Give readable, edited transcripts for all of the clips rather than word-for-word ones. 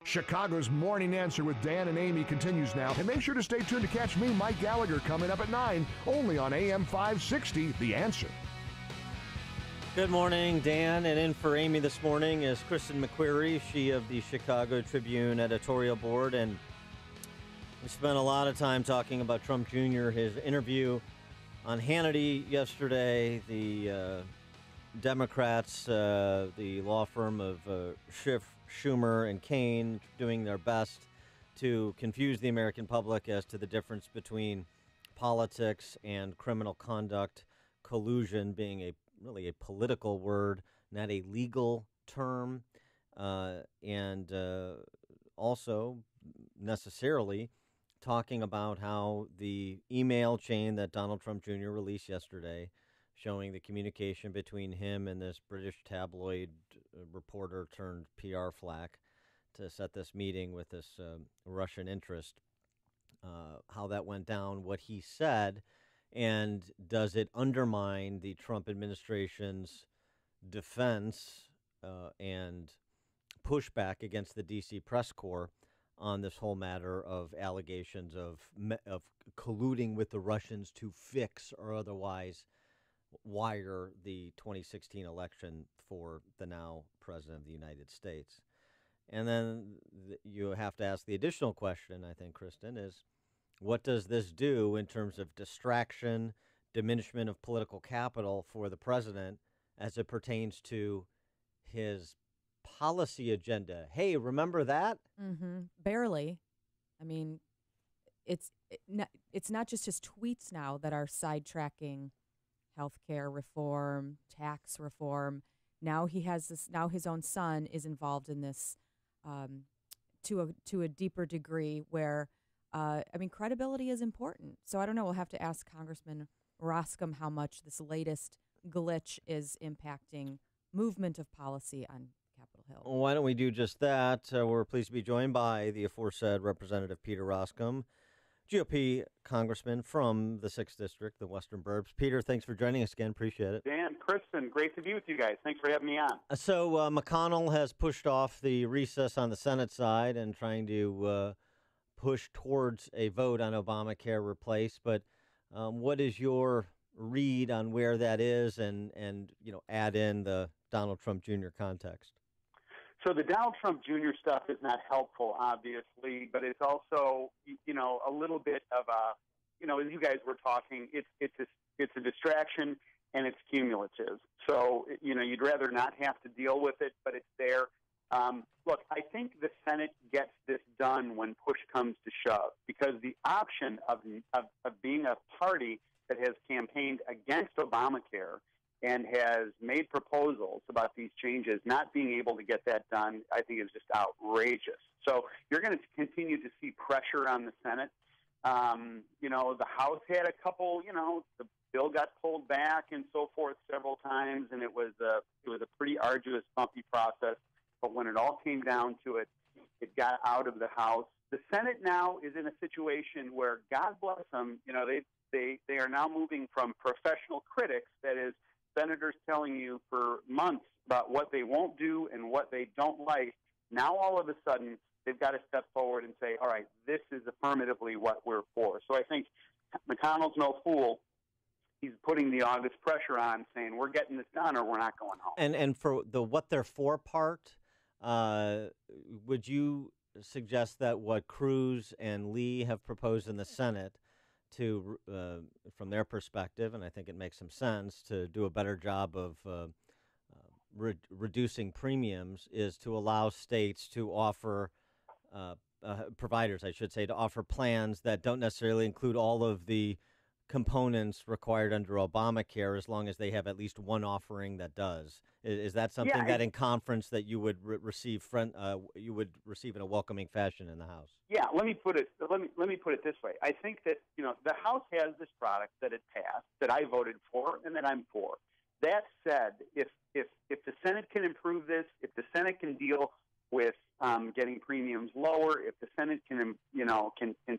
Chicago's Morning Answer with Dan and Amy continues now. And make sure to stay tuned to catch me, Mike Gallagher, coming up at 9, only on AM 560, The Answer. Good morning, Dan. And in for Amy this morning is Kristin McQueary, she of the Chicago Tribune editorial board. And we spent a lot of time talking about Trump Jr., his interview on Hannity yesterday, the Democrats, the law firm of Schiff, Schumer, and Kane doing their best to confuse the American public as to the difference between politics and criminal conduct, collusion being really a political word, not a legal term, and also necessarily talking about how the email chain that Donald Trump Jr. released yesterday, showing the communication between him and this British tabloid reporter turned PR flack to set this meeting with this Russian interest, how that went down, what he said, and does it undermine the Trump administration's defense and pushback against the D.C. press corps on this whole matter of allegations of colluding with the Russians to fix or otherwise wire the 2016 election for the now president of the United States. And then you have to ask the additional question, I think, Kristin, is what does this do in terms of distraction, diminishment of political capital for the president as it pertains to his policy agenda? Hey, remember that? Mm-hmm. Barely. I mean, it's not just his tweets now that are sidetracking healthcare reform, tax reform. Now he has this. Now his own son is involved in this to a deeper degree. Where credibility is important. So I don't know. We'll have to ask Congressman Roskam how much this latest glitch is impacting movement of policy on Capitol Hill. Why don't we do just that? We're pleased to be joined by the aforesaid Representative Peter Roskam, GOP congressman from the 6th District, the Western Burbs. Peter, thanks for joining us again. Appreciate it. Dan, Kristin, great to be with you guys. Thanks for having me on. So McConnell has pushed off the recess on the Senate side and trying to push towards a vote on Obamacare replace. But what is your read on where that is and add in the Donald Trump Jr. context? So the Donald Trump Jr. stuff is not helpful, obviously, but it's also, a little bit of a, as you guys were talking, it's a distraction and it's cumulative. So, you'd rather not have to deal with it, but it's there. Look, I think the Senate gets this done when push comes to shove, because the option of being a party that has campaigned against Obamacare and has made proposals about these changes, not being able to get that done, I think is just outrageous. So you're going to continue to see pressure on the Senate. The House had a couple, the bill got pulled back and so forth several times, and it was a pretty arduous, bumpy process. But when it all came down to it, it got out of the House. The Senate now is in a situation where, God bless them, they are now moving from professional critics, that is, senators telling you for months about what they won't do and what they don't like. Now, all of a sudden, they've got to step forward and say, all right, this is affirmatively what we're for. So I think McConnell's no fool. He's putting the August pressure on, saying we're getting this done or we're not going home. And for the what they're for part, would you suggest that what Cruz and Lee have proposed in the Senate to, from their perspective, and I think it makes some sense, to do a better job of reducing premiums, is to allow states to offer, providers, I should say, to offer plans that don't necessarily include all of the components required under Obamacare, as long as they have at least one offering that does. Is that something that in conference that you would receive you would receive in a welcoming fashion in the House? Yeah, let me put it this way. I think that the House has this product that it passed, that I voted for, and that I'm for. That said, if the Senate can improve this, if the Senate can deal with getting premiums lower, if the Senate can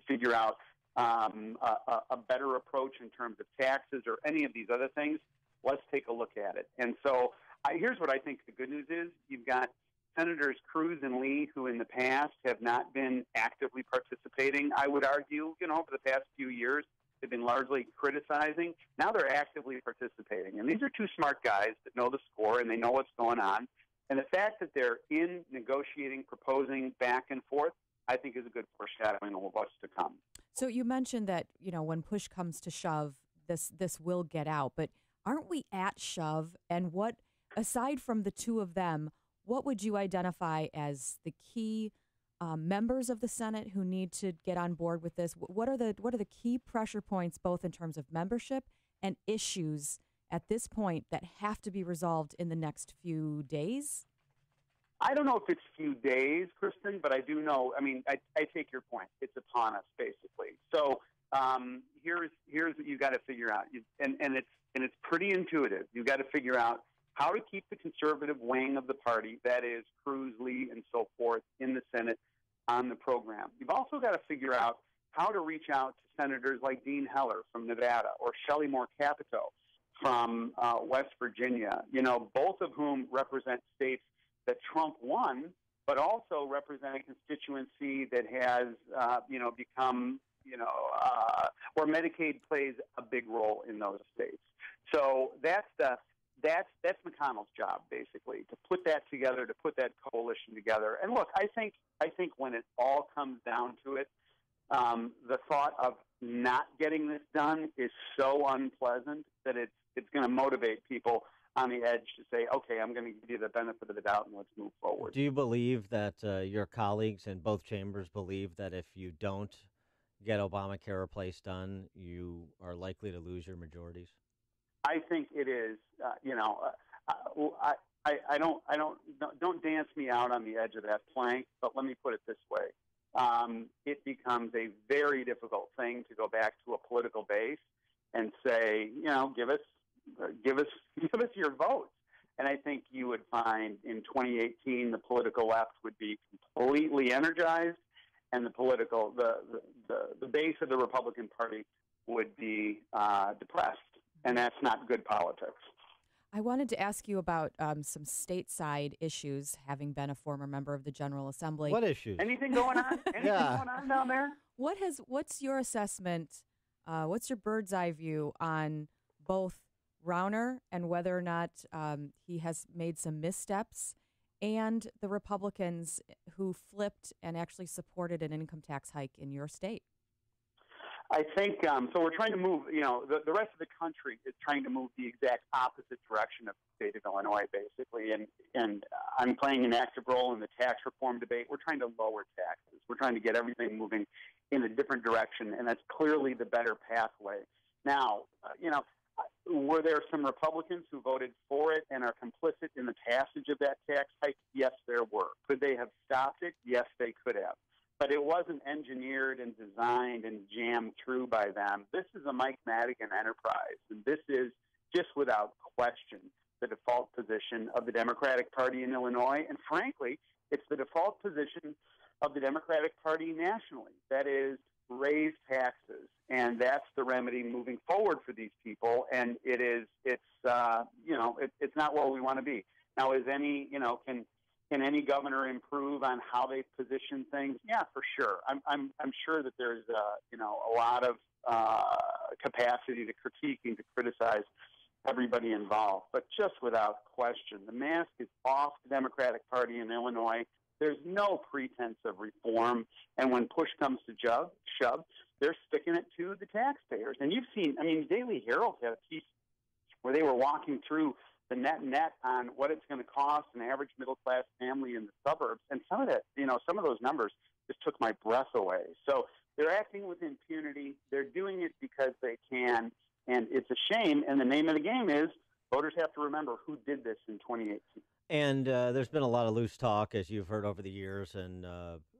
figure out a better approach in terms of taxes or any of these other things, let's take a look at it. And so here's what I think the good news is. You've got Senators Cruz and Lee, who in the past have not been actively participating, I would argue, over the past few years, they've been largely criticizing. Now they're actively participating. And these are two smart guys that know the score and they know what's going on. And the fact that they're in negotiating, proposing back and forth, I think is a good foreshadowing of what's to come. So you mentioned that, when push comes to shove, this will get out. But aren't we at shove? And what, aside from the two of them, what would you identify as the key members of the Senate who need to get on board with this? What are the key pressure points, both in terms of membership and issues at this point, that have to be resolved in the next few days? I don't know if it's few days, Kristen, but I do know. I take your point. It's upon us, basically. So here's what you got to figure out, and it's pretty intuitive. You got to figure out how to keep the conservative wing of the party, that is Cruz, Lee, and so forth, in the Senate on the program. You've also got to figure out how to reach out to senators like Dean Heller from Nevada or Shelley Moore Capito from West Virginia. Both of whom represent states that Trump won, but also represent a constituency that has, become, where Medicaid plays a big role in those states. So that's McConnell's job, basically, to put that together, to put that coalition together. And look, I think when it all comes down to it, the thought of not getting this done is so unpleasant that it's going to motivate people on the edge to say, okay, I'm going to give you the benefit of the doubt and let's move forward. Do you believe that your colleagues in both chambers believe that if you don't get Obamacare replaced done, you are likely to lose your majorities? I think it is. Don't dance me out on the edge of that plank, but let me put it this way. It becomes a very difficult thing to go back to a political base and say, give us your votes. And I think you would find in 2018 the political left would be completely energized, and the base of the Republican Party would be depressed, and that's not good politics. I wanted to ask you about some stateside issues, having been a former member of the General Assembly. What issues? Anything going on? Anything going on down there? What's your assessment? What's your bird's eye view on both Rauner and whether or not he has made some missteps, and the Republicans who flipped and actually supported an income tax hike in your state? I think so. We're trying to move. The rest of the country is trying to move the exact opposite direction of the state of Illinois, basically. And I'm playing an active role in the tax reform debate. We're trying to lower taxes. We're trying to get everything moving in a different direction, and that's clearly the better pathway. Now, were there some Republicans who voted for it and are complicit in the passage of that tax hike? Yes, there were. Could they have stopped it? Yes, they could have. But it wasn't engineered and designed and jammed through by them. This is a Mike Madigan enterprise, and this is, just without question, the default position of the Democratic Party in Illinois. And frankly, it's the default position of the Democratic Party nationally. That is, raise taxes, and that's the remedy moving forward for these people. And it's not where we want to be. Now, can any governor improve on how they position things? Yeah, for sure. I'm sure that there's a lot of capacity to critique and to criticize everybody involved. But just without question, the mask is off the Democratic Party in Illinois. There's no pretense of reform, and when push comes to shove, they're sticking it to the taxpayers. And you've seen, Daily Herald had a piece where they were walking through the net on what it's going to cost an average middle-class family in the suburbs. And some of those numbers just took my breath away. So they're acting with impunity. They're doing it because they can, and it's a shame. And the name of the game is voters have to remember who did this in 2018. And there's been a lot of loose talk, as you've heard over the years and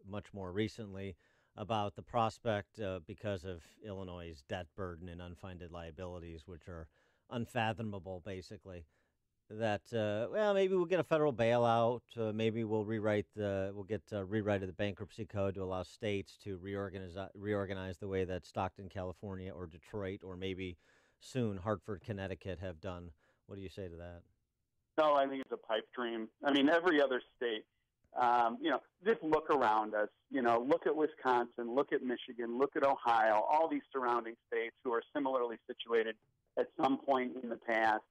much more recently, about the prospect, because of Illinois' debt burden and unfunded liabilities, which are unfathomable, basically, that maybe we'll get a federal bailout. Maybe we'll get a rewrite of the bankruptcy code to allow states to reorganize the way that Stockton, California, or Detroit, or maybe soon Hartford, Connecticut have done. What do you say to that? No, I think it's a pipe dream. Every other state Just look around us. Look at Wisconsin, look at Michigan, look at Ohio, all these surrounding states who are similarly situated at some point in the past,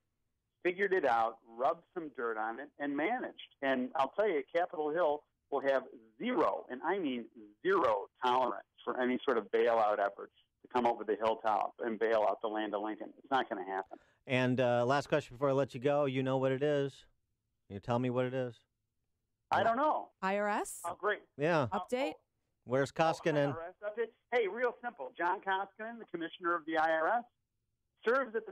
figured it out, rubbed some dirt on it, and managed. And I'll tell you, Capitol Hill will have zero, and I mean zero, tolerance for any sort of bailout efforts to come over the hilltop and bail out the land of Lincoln. It's not going to happen. And last question before I let you go. You know what it is. Can you tell me what it is? I don't know. IRS? Oh, great. Yeah. Update? Where's Koskinen? IRS update. Hey, real simple. John Koskinen, the commissioner of the IRS, serves at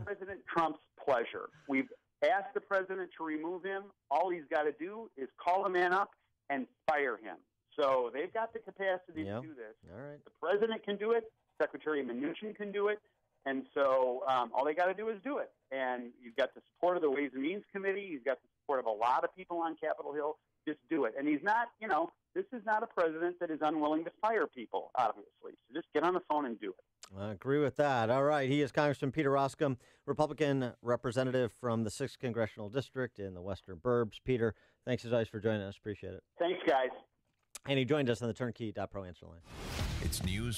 President Trump's pleasure. We've asked the president to remove him. All he's got to do is call the man up and fire him. So they've got the capacity to do this. All right. The president can do it. Secretary Mnuchin can do it. And so all they got to do is do it. And you've got the support of the Ways and Means Committee. You've got the support of a lot of people on Capitol Hill. Just do it. And he's not, this is not a president that is unwilling to fire people, obviously. So just get on the phone and do it. I agree with that. All right. He is Congressman Peter Roskam, Republican representative from the 6th Congressional District in the Western Burbs. Peter, thanks as always for joining us. Appreciate it. Thanks, guys. And he joined us on the Turnkey.pro answer line. It's news,